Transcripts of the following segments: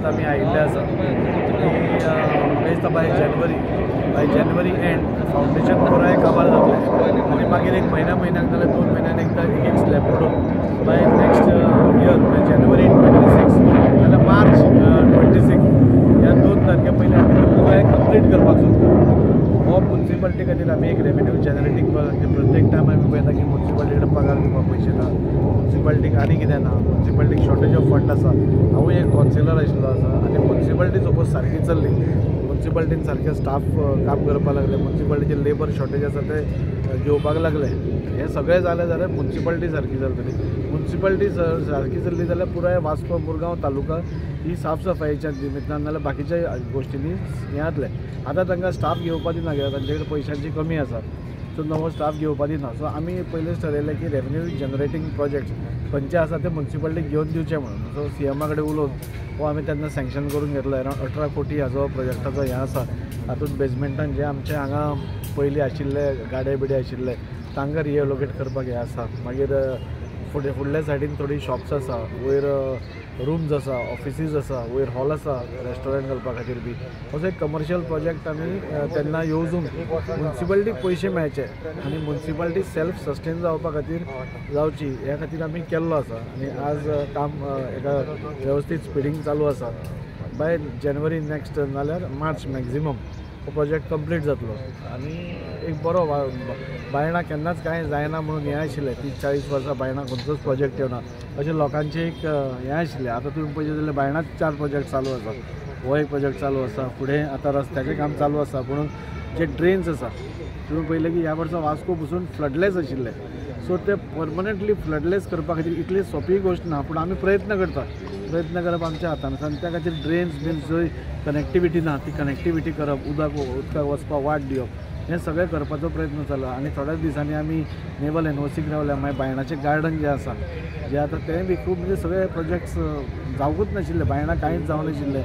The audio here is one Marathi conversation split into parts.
आमी आयिल्ले आसा बेस्ट बाय जानेवारी एंड फाउंडेशन पुराय कामार जातलें आनी मागीर एक म्हयन्याक नाजाल्यार 2 म्हयन्यान एकदा एक स्लॅब पडून बाय नेक्स्ट इयर बाय जानेवारी 26 नाजाल्यार मार्च 26 ह्या 2 तारखे पयलीं आमी पुराय कंप्लीट करपाक सोदता। हो म्युन्सिपालिटी खातीर आमी एक रेवेन्यू जनरेटींग प्रत्येक टायम आमी पळयता की म्युन्सिपालिटी कडेन पगार दिवपाक पयशे ना, म्युन्सिपालिटीक आनी कितें ना, म्युन्सिपालिटीक शॉर्टेज ऑफ फंड आसा। हांवूय एक कावन्सिलर आशिल्लो आसा आनी म्युन्सिपालिटी सपोज सारकी चल्ली, म्युन्सिपालिटीन सारके स्टाफ काम करपाक लागले, म्युन्सिपालिटीचे लेबर शॉर्टेज आसा ते घेवपाक लागले, हे सगळें जालें जाल्यार म्युन्सिपालिटी सारकी चलतली। म्युन्सिपालिटी सारकी चल्ली जाल्यार पुराय वास्को मुरगांव तालुका ही साफ सफाईच्या निमित्तान नाल्यार बाकीच्या गोश्टींनी हें जातलें। आतां तांकां स्टाफ घेवपा दिना कित्याक तांचे कडेन पयशांची कमी आसा, सो नवो स्टाफ घेवपा दिना। सो आमी पयलेंच ठरयलें की रेवेन्यू जनरेटींग प्रोजेक्ट खंयचे आसा ते म्युन्सिपालिटीक घेवन दिवचे म्हणून। सो CMA कडेन उलोवन हो आमी तेन्ना सँक्शन करून घेतलो। अरावंड 18 कोटी हाजो प्रोजेक्टाचो हें आसा। तातूंत बेजमेंटान जे आमचे हांगा पयलीं आशिल्ले गाडे बिडे आशिल्ले तांकां रिएलोकेट करपाक हें आसा। मागीर फुडल्या सायडीन थोडी शॉप्स आसा, वयर रूम्स आसा, ऑफिसीस आसा, वयर हॉल आसा रेस्टॉरंट घालपा खातीर बी। असो एक कमर्शियल प्रोजेक्ट आमी तेन्ना येवजून म्युन्सिपालिटीक पयशे मेळचे आनी म्युन्सिपालिटी सेल्फ सस्टेन जावपा खातीर जावची ह्या खातीर आमी केल्लो आसा। आनी आज काम एका वेवस्थीत स्पिडींग चालू आसा। बाय जानेवारी नेक्स्ट नाल्यार मार्च मॅक्झिमम हो प्रोजेक्ट कंप्लीट जातलो आनी एक बरो बायणां केन्नाच कांय जायना म्हणून हें आशिल्लें 30-40 वर्सां बायणां खंयचोच प्रोजेक्ट येवना अशें लोकांचें एक हें आशिल्लें। आतां तुमी पळयत जाल्यार बायणांच 4 प्रोजेक्ट चालू आसा, हो एक प्रोजेक्ट चालू आसा, फुडें आतां रस्त्याचें काम चालू आसा। पूण जे ड्रेन्स आसा तुमी पळयलें की ह्या वर्सा वास्को पसून फ्लडलेस आशिल्ले, सो ते परमनंटली फ्लडलेस करपा खातीर इतली सोंपी गोश्ट ना, पूण आमी प्रयत्न करप आमच्या हातान आसा। आनी त्या खातीर ड्रेन्स जंय कनेक्टिविटी ना ती कनेक्टिविटी करप, उदकाक वचपाक वाट दिवप, हें सगळें करपाचो प्रयत्न चालू। आनी थोड्याच दिसांनी आमी नेवल एनओसीक रावल्या। मागीर बायणाचें गार्डन जें आसा जें आतां तें बी खूब म्हणजे सगळे प्रोजेक्ट्स जावंकूच नाशिल्ले, बायणां कांयच जावनाशिल्ले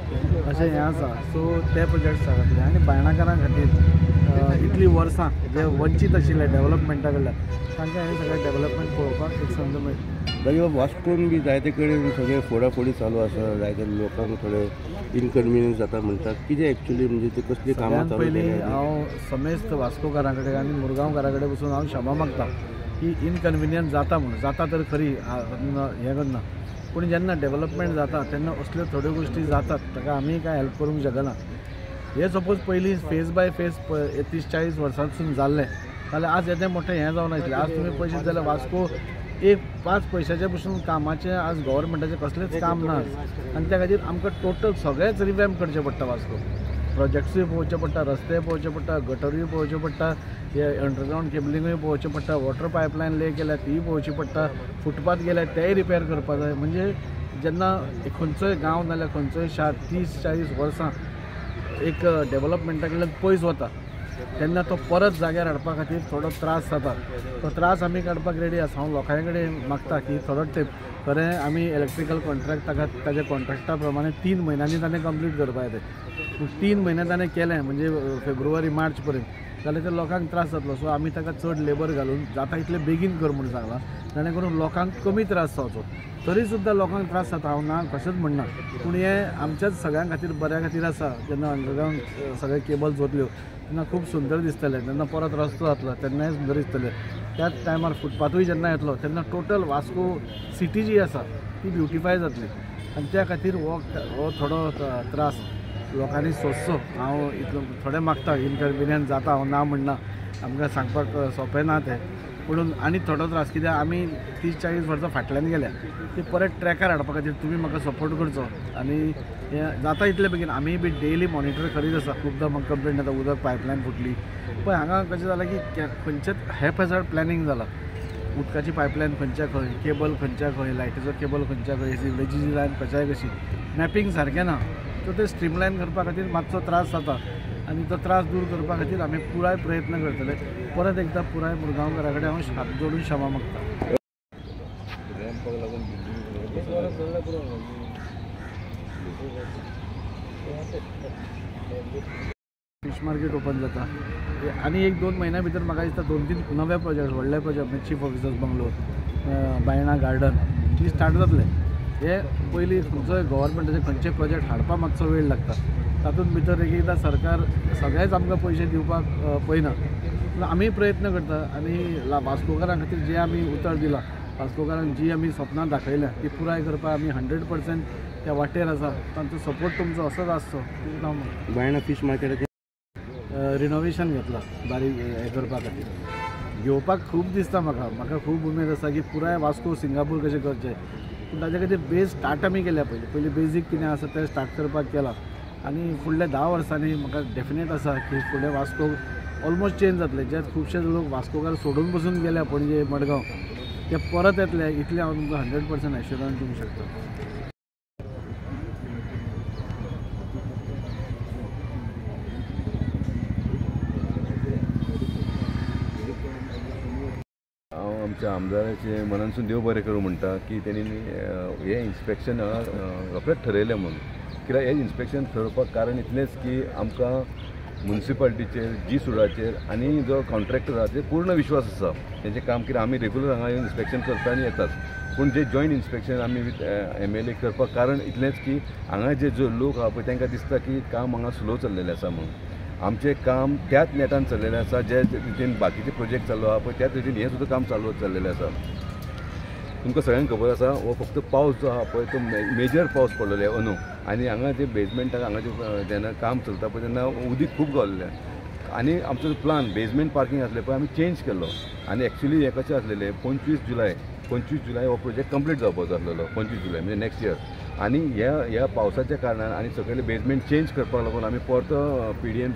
अशें हें आसा। सो ते प्रोजेक्ट्स जातले आनी बायणाकारां खातीर इतलीं वर्सां जे वंचीत आशिल्ले डेवलपमेंटा कडल्यान तांकां हें सगळें डेवलपमेंट पळोवपाक एक संद मेळटा। जाल्यार वास्कोन बी जायते कडेन सगळे फोडाफोडी चालू आसा, जायते लोकांक थोडे इनकन्विनियन्स जाता म्हणटात, कितें एक्चुअली म्हणजे ती कसली कामां चालू? पयलीं हांव समेस्त वास्कोकारां कडेन आनी मुरगांवकारां कडेन बसून हांव क्षमा मागतां की इनकन्विनियन्स जाता म्हणून, जाता तर खरी हें करना, पूण जेन्ना डेवलपमेंट जाता तेन्ना असल्यो थोड्यो गोश्टी जातात, ताका आमी कांय हेल्प करूंक शकना। हे सपोज पयलीं फेज बाय फेज 30-40 वर्सांसून जाल्लें जाल्यार आज येदें मोठें हें जावन आशिल्लें। आज तुमी पळयत जाल्यार वास्को एक 5 पयशाचे पसून कामाचें आज गव्हर्मेंटाचें कसलेंच काम ना आनी त्या खातीर आमकां टोटल सगळेंच रिवॅम्प करचें पडटा। वास्को प्रोजेक्ट्सूय पळोवचे पडटा, रस्ते पळोवचे पडटा, गटरूय पळोवचे पडटा, हे अंडरग्रावंड केबलिंगूय पळोवचें पडटा, वॉटर पायपलायन ले केल्या तीय पळोवची पडटा, फुटपाथ गेल्या तेय रिपेर करपा जाय। म्हणजे जेन्ना खंयचोय गांव नाल्यार खंयचोय शार 30-40 वर्सां एक डेवलपमेंटा कडल्यान पयस वता तेन्ना तो परत जाग्यार हाडपा खातीर थोडो त्रास जाता। तो त्रास आमी काडपाक रेडी आसा। हांव लोकां कडेन मागता की थोडो तेंप खरें आमी इलेक्ट्रिकल कॉन्ट्रॅक्ट ताच्या कॉन्ट्रॅक्टा प्रमाणे 3 म्हयन्यांनी ताणें कंप्लीट करपा जाय। पूण 3 म्हयने ताणें केलें म्हणजे फेब्रुवारी-मार्च पर्यंत जाल्यार ते लोकांक त्रास जातलो। सो आमी ताका चड लेबर घालून जाता इतलें बेगीन कर म्हणून सांगलां, जेणे करून लोकांक कमी त्रास जावचो। तरी सुद्दां लोकांक त्रास जाता, हांव ना कशेंच म्हणना, पूण हें आमच्याच सगळ्यां खातीर बऱ्या खातीर आसा। जेन्ना अंडरग्रावंड सगळे केबल्स वतल्यो तेन्ना खूब सुंदर दिसतलें, तेन्ना परत रस्तो जातलो तेन्नाय सुंदर दिसतलें। त्याच टायमार फुटपाथूय जेन्ना येतलो तेन्ना टोटल वास्को सिटी जी आसा ती ब्युटिफाय जातली आनी त्या खातीर हो थोडो त्रास लोकांनी सोंसचो। हांव इतलो थोडें मागता, इनकन्विनियन्स जाता हांव ना म्हणना, आमकां सांगपाक सोंपें ना तें, पूण आनी थोडो त्रास कित्याक आमी 30-40 वर्सां फाटल्यान गेल्या ती परत ट्रॅकार हाडपा खातीर तुमी म्हाका सपोर्ट करचो आनी हें जाता इतले बेगीन। आमी बी डेली मॉनिटर करीत आसा, खुबदां म्हाका कंप्लेंट येता उदक पायपलायन फुटली, पण हांगा कशें जालां की खंयचेच हॅपहॅझार्ड प्लॅनिंग जालां। उदकाची पायपलायन खंयच्या खंय, केबल खंयच्या खंय, लायटीचो केबल खंयच्या खंय, सिवरेजीची लायन कशाय कशी, मॅपींग सारकें ना। सो ते स्ट्रीमलायन करपा खातीर मातसो त्रास जाता आनी तो त्रास दूर करपा खातीर आमी पुराय प्रयत्न करतले। परत एकदां पुराय मुरगांवकारां कडेन हांव हात जोडून क्षमा मागता। फिश मार्केट ओपन जाता आनी 1-2 म्हयन्या भितर म्हाका दिसता 2-3 नवे प्रोजेक्ट व्हडले प्रोजेक्ट म्हणजे chief officers bungalow, Baina garden ही स्टार्ट जातले. हे पयलीं खंयचोय गव्हर्मेंटाचे खंयचे प्रोजेक्ट हाडपाक मातसो वेळ लागता. तातूंत भितर एकदां सरकार सगळेच आमकां पयशे दिवपाक पळयना. आमी प्रयत्न करता आनी वास्कोकारां खातीर जे आमी उतर दिलां, वास्कोकारांक जी आमी सपनां दाखयल्या ती पुराय करपाक आमी 100% त्या वाटेर आसा. तांचो सपोर्ट तुमचो असोच आसचो. बायणा फीश मार्केटाचें रिनोवेशन घेतला बारीक हे करपा खातीर. घेवपाक खूब दिसता म्हाका खूब उमेद आसा की पुराय वास्को सिंगापूर कशें करचें. पूण ताजे खातीर बेज स्टार्ट आमी केल्या पयलीं बेजीक कितें आसा तें स्टार्ट करपाक केलां आनी फुडल्या 10 वर्सांनी म्हाका डेफिनेट आसा की फुडें वास्को ऑलमोस्ट चेंज जातले. जे खुबशे लोक वास्कोकार सोडून बसून गेल्या पणजे मडगांव ते परत येतले इतलें हांव तुमकां 100% एश्युरन्स दिवंक शकता. आमच्या आमदाराचे मनानसून देव बरें करूं म्हणटा की तेणी हे इन्स्पेक्शन रोखडेंच ठरयलें म्हणून. कित्याक हे इन्स्पेक्शन ठरवपाक कारण इतलेंच की आमकां म्युन्सिपाल्टीचेर जी सुडाचेर आनी जो कॉन्ट्रॅक्टर आसा ते पूर्ण विश्वास आसा तेंचें काम. कित्याक आमी रेगुलर हांगा येवन इन्स्पेक्शन करता आनी येतात. पूण जे जॉयंट इन्स्पेक्शन आमी विथ MLA करपाक कारण इतलेंच की हांगा जे लोक आहा पळय तांकां दिसता की काम हांगा स्लो चल्लेलें आसा म्हणून. आमचें काम त्याच नेटान चल्लेलें आसा जे रितीन बाकीचे प्रोजेक्ट चालू आहा पळय त्याच रितीन हें सुद्दां काम चालू चल्लेलें आसा. तुमकां सगळ्यांक खबर आसा हो फक्त पावस जो आहा पळय तो मेजर पावस पडलेले अंदू आनी हांगा जे बेजमेंटाक हांगा जे जेन्ना काम चलता पळय तेन्ना उदीक खूब गावलेलें आनी आमचो प्लान बेजमेंट पार्किंग आसलें पळय आमी चेंज केल्लो आनी एक्चुली हें कशें आसलेलें 25 जुलय हो प्रोजेक्ट कंप्लीट जावपाचो आसलेलो. 25 जुलय म्हणजे नेक्स्ट इयर. आनी ह्या पावसाच्या कारणान आनी सगळे बेजमेंट चेंज करपाक लागून आमी परतो PDN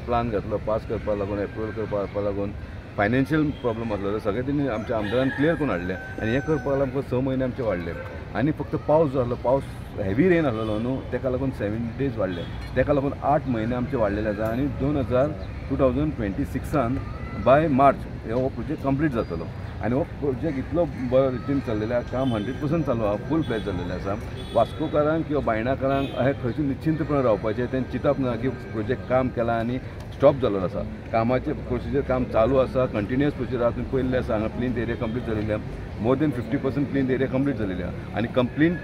प्लान घातलो पास करपाक लागून एप्रूवल करपाक लागून फायनान्शियल प्रॉब्लम आसलेलो. सगळे तेणी आमच्या आमदारान क्लियर करून हाडले आनी हें करपाक लागून आमकां 6 म्हयने आमचे वाडले. आनी फक्त पावस जो आसलो पावस हेवी रेन आसलेलो न्हू तेका लागून 7 days वाडले. तेका लागून 8 म्हयने आमचे वाडलेले आसा आनी 2026 बाय मार्च हो प्रोजेक्ट कंप्लीट जातलो. आनी हो प्रोजेक्ट इतलो बरो रितीन चल्लेलो काम 100% चालू आहा फूल फ्लॅज जाल्लेलें आसा. वास्कोकारांक किंवा बायणाकारांक हे खंयचे निश्चिंतपणान रावपाचें तें चिंतप ना की प्रोजेक्ट काम केलां आनी स्टॉप जाल्लो आसा. कामाचें प्रोसिजर काम चालू आसा कंटिन्युअस प्रोसिजर आसा. तुमी पयलें आसा हांगा प्लिंथ एरिया कंप्लीट जालेली more than 50% plinth area complete जालेली आनी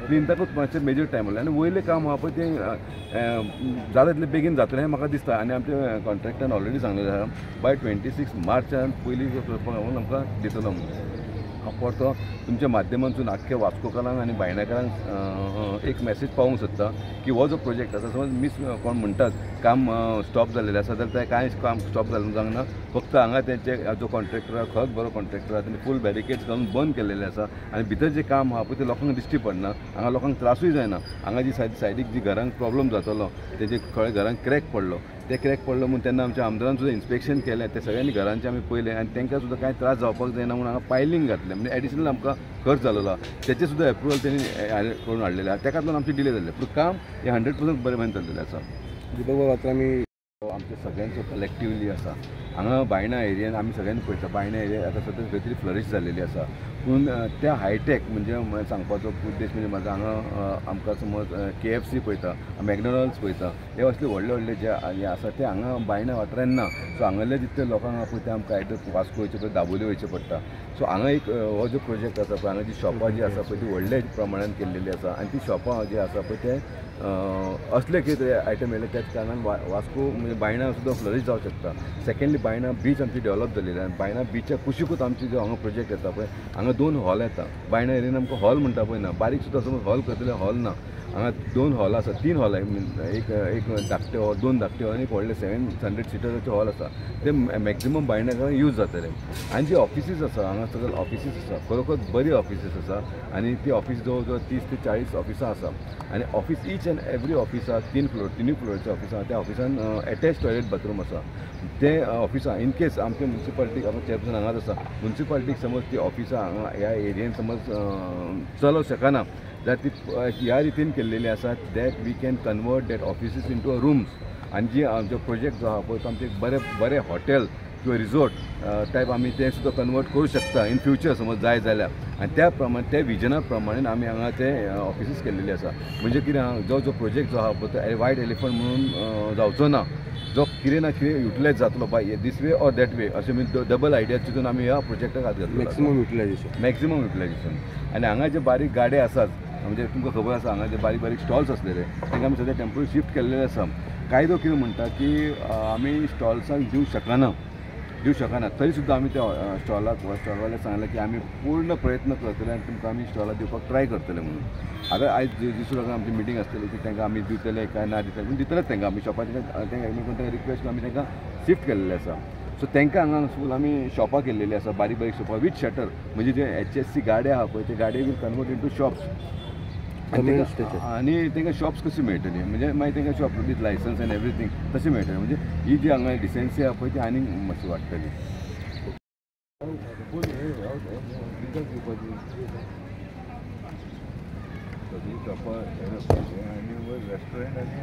प्लिंथाकूच मातशें मेजर टायम लागलें आनी वयलें काम आहा पळय तें जाता तितलें बेगीन जातलें हें म्हाका दिसता. आनी आमच्या कॉन्ट्रॅक्टान ऑलरेडी सांगलेलें आसा बाय 26 मार्चान पयलीं करपाक लागून आमकां दितलो म्हणून. हांव परतो तुमच्या माध्यमांतून आख्ख्या वास्कोकारांक आनी बायणाकारांक एक मॅसेज पावूंक सोदता की हो जो प्रोजेक्ट आसा समज मिस कोण म्हणटात काम स्टॉप जाल्लेलें आसा जाल्यार तें कांय काम स्टॉप जालें जावंक ना. फक्त हांगा तेंचे जो कॉन्ट्रॅक्टर आहा खरोच बरो कॉन्ट्रॅक्टर आहा तेणी फूल बॅरिकेड्स घालून बंद केल्लेलें आसा आनी भितर जें काम आहा पळय तें लोकांक दिश्टी पडना. हांगा लोकांक त्रासूय जायना. हांगा जी सायडीक जी घरांक प्रॉब्लम जातालो तेजे खंय घरांक क्रॅक पडलो ते क्रॅक पडलो म्हणून तेन्ना आमच्या आमदारान सुद्दां इन्स्पेक्शन केलें ते सगळ्यांनी घरांचे आमी पयलें आनी तांकां सुद्दां कांय त्रास जावपाक जायना म्हणून हांगा पायलींग घातलें म्हणजे एडिशनल आमकां खर्च जाल्लो आहा. तेचें सुद्दां एप्रुवल तेणी करून हाडलेलें आहा. तेका लागून आमची डिले जाल्ले पूण काम हें 100% बरें भाशेन चल्लेलें आसा. दीपक आता आमी आमच्या सगळ्यांचो कलेक्टिवली आसा. हांगा बायणा एरियेन आमी सगळ्यांनी पळयता बायणा एरिया आतां सद्या खंय तरी फ्लरिश जाल्लेली आसा. पूण त्या हायटेक म्हणजे सांगपाचो उद्देश म्हणजे म्हाजो हांगा आमकां समज KFC पळयता मॅकडॉनल्ड्स पळयता हे असले व्हडले जे हे आसा ते हांगा बायणा वाठारांत ना. सो हांगाले जितले लोकांक आहा पळय ते आमकां आयदर वास्को वयचे पळय दाबोली वयचें पडटा. सो हांगा एक हो जो प्रोजेक्ट आसा पळय हांगा जी शॉपां जी आसा पळय ती व्हडल्या प्रमाणान केल्लेली आसा आनी ती शॉपां जी आसा पळय ते असले कितें आयटम येयले त्याच कारणान वास्को म्हणजे बायणा सुद्दां फ्लरीश जावंक शकता. सेकेंडली बायणा बीच आमची डेवलप जाल्लेली आनी बायणा बीच्या कुशीकूच आमची जो हांगा प्रोजेक्ट येता पळय हांगा 2 हॉल येता. बायणा एरियेन आमकां हॉल म्हणटा पळय ना बारीक सुद्दां समज हॉल करतले हॉल ना. हांगा 2 हॉल आसा 3 हॉल एक धाकटे हॉल 2 धाकटे हॉल आनी एक व्हडले 700 सिटराचे हॉल आसा ते मॅक्झिमम बायणाकारांक यूज जातले. आनी जी ऑफिसीस आसा हांगा सगळे ऑफिसीस आसा खरोखर बरी ऑफिसीस आसा आनी ती ऑफिस जवळ जवळ 30 ते 40 ऑफिसां आसा आनी office each end every office आहा 3 फ्लोराचें ऑफिस आहा. त्या ऑफिसान एटॅच टॉयलेट बाथरूम आसा. ते ऑफिसां इन केस आमच्या म्युन्सिपाल्टीक आमच्या चॅरपर्सन हांगाच आसा म्युन्सिपाल्टीक समज ती ऑफिसां हांगा ह्या एरियेन समज चलोवंक शकना जाल्यार ती ह्या रितीन केल्लेली आसा that we can convert that offices into a rooms. आनी जी आमचो प्रोजेक्ट जो आहा पळय तो आमचे बरे हॉटेल किंवा रिसॉर्ट टायप आमी ते सुद्दां कन्वर्ट करूं शकता इन फ्युचर समज जाय जाल्यार आनी त्या प्रमाणे त्या विजना प्रमाणे आमी हांगा ते ऑफिसीस केल्लेले आसा म्हणजे कितें जो प्रोजेक्ट जो आहा पळय तो वायट एलिफंट म्हणून जावचो ना जो कितें ना कितें युटिलायज जातलो by this way or that way अशें म्हणजे डबल आयडिया चिंतून आमी ह्या प्रोजेक्टाक हात घातलो मॅक्सिमम युटिलायझेशन आनी हांगा जे बारीक गाडे आसात म्हणजे तुमकां खबर आसा हांगा जे बारीक बारीक स्टॉल्स असलेले तांकां आमी सद्या टेम्पररी शिफ्ट केल्लेले आसा कायदो कितें म्हणटा की आमी स्टॉल्सांक दिवं शकना तरी सुद्दां आमी त्या स्टॉलवाल्याक सांगलें की आमी पूर्ण प्रयत्न करतले आनी तुमकां आमी स्टॉलाक दिवपाक ट्राय करतले म्हणून आतां आयज दिसूं लागून आमची मिटींग आसतली की तांकां आमी दितले काय ना दितले पूण दितलेच तांकां आमी शॉपाचें तांकां रिक्वेस्ट करून आमी तांकां शिफ्ट केल्लेले आसा सो तांकां हांगा फूल आमी शॉपां केल्लेली आसा बारीक बारीक शॉपां वीथ शटर म्हणजे जे HSC गाडे आहा पळय ते गाडये वील कन्वर्ट इंटू शॉप्स आनी तांकां शॉप्स कशी मेळटली म्हणजे मागीर तांकां shop with licence end everything तशें मेळटलें म्हणजे ही जी हांगा डिसेन्सी आहा पळय ती आनीक मातशी वाडटली रेस्टॉरंट आनी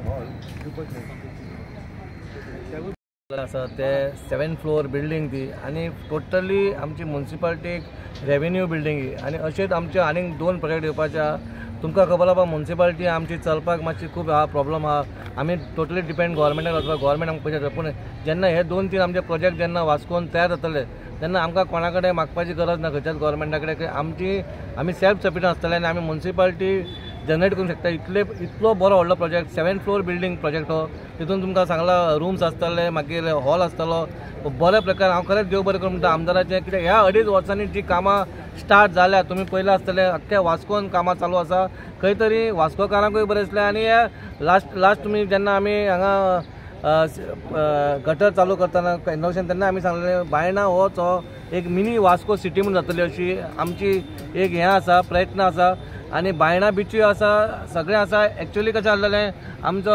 हॉल आसा ते 7th फ्लोर बिल्डींग ती आनी टोटली आमची म्युन्सिपाल्टीक रेवेन्यू बिल्डींग आनी अशेंच आमचे आनीक 2 प्रोजेक्ट येवपाचे आहा तुमकां खबर आहा म्युन्सिपाल्टी आमची चलपाक मातशी खूब प्रॉब्लम आहा आमी टोटली डिपेंड गव्हर्मेंटाक आसता गव्हर्मेंट आमकां पयशे दिता पूण जेन्ना हे 2-3 आमचे प्रोजेक्ट जेन्ना वास्कोन तयार जातले तेन्ना आमकां कोणा कडेन मागपाची गरज ना खंयच्याच गव्हर्मेंटा कडेन आमी सेल्फ सफिशियंट आसतले आनी आमी म्युन्सिपाल्टी जनरेट करूंक शकता इतलो बरो व्हडलो project 7th floor building project हो तितून तुमकां सांगला रूम्स आसतले मागीर हॉल आसतलो बऱ्या प्रकार हांव खरेंच देव बरें करूं म्हणटा आमदाराचें कित्याक ह्या 2.5 वर्सांनी जी कामां स्टार्ट जाल्या तुमी पयलें आसतलें अख्ख्या वास्कोन कामां चालू आसा खंय तरी वास्कोकारांकूय बरें दिसलें आनी लास्ट तुमी जेन्ना आमी हांगा गटर चालू करतना इनोवेशन तेन्ना आमी सांगलें बायणा होच हो एक मिनी वास्को सिटी म्हणून जातली अशी आमची एक हें आसा प्रयत्न आसा आनी बायणा बिचूय आसा सगळें आसा एक्चुअली कशें आसलेलें आमचो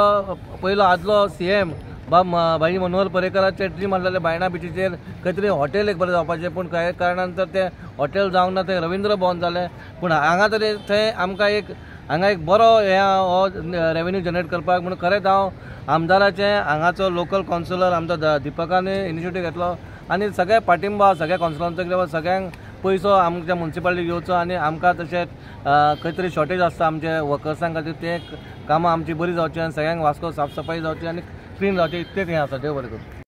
पयलो आदलो CM भाई मनोहर पर्रेकराचें ड्रीम आसलेलें बायणा बिचीचेर खंय तरी हॉटेल एक बरें जावपाचें पूण कांय कारणान तर तें हॉटेल जावंक ना थंय रवींद्र भवन जालें पूण हांगा तरी थंय आमकां हांगा एक बरो हें हो रेवेन्यू जनरेट करपाक म्हणून खरेंच हांव आमदाराचें हांगाचो लोकल कावन्सिलर आमचो दिपकानी इनिशिएटीव घेतलो आनी सगळे पाठिंबा सगळ्या कावन्सिलरांचो कित्याक सगळ्यांक पयसो आमच्या म्युन्सिपाल्टीक घेवचो आनी आमकां तशेंच खंय तरी शॉर्टेज आसता आमच्या वर्कर्सां खातीर ते कामां आमची बरी जावची आनी सगळ्यांक वास्को साफ सफाई जावची आनी क्लीन जावची इतलेंच हें आसा देव बरें करूं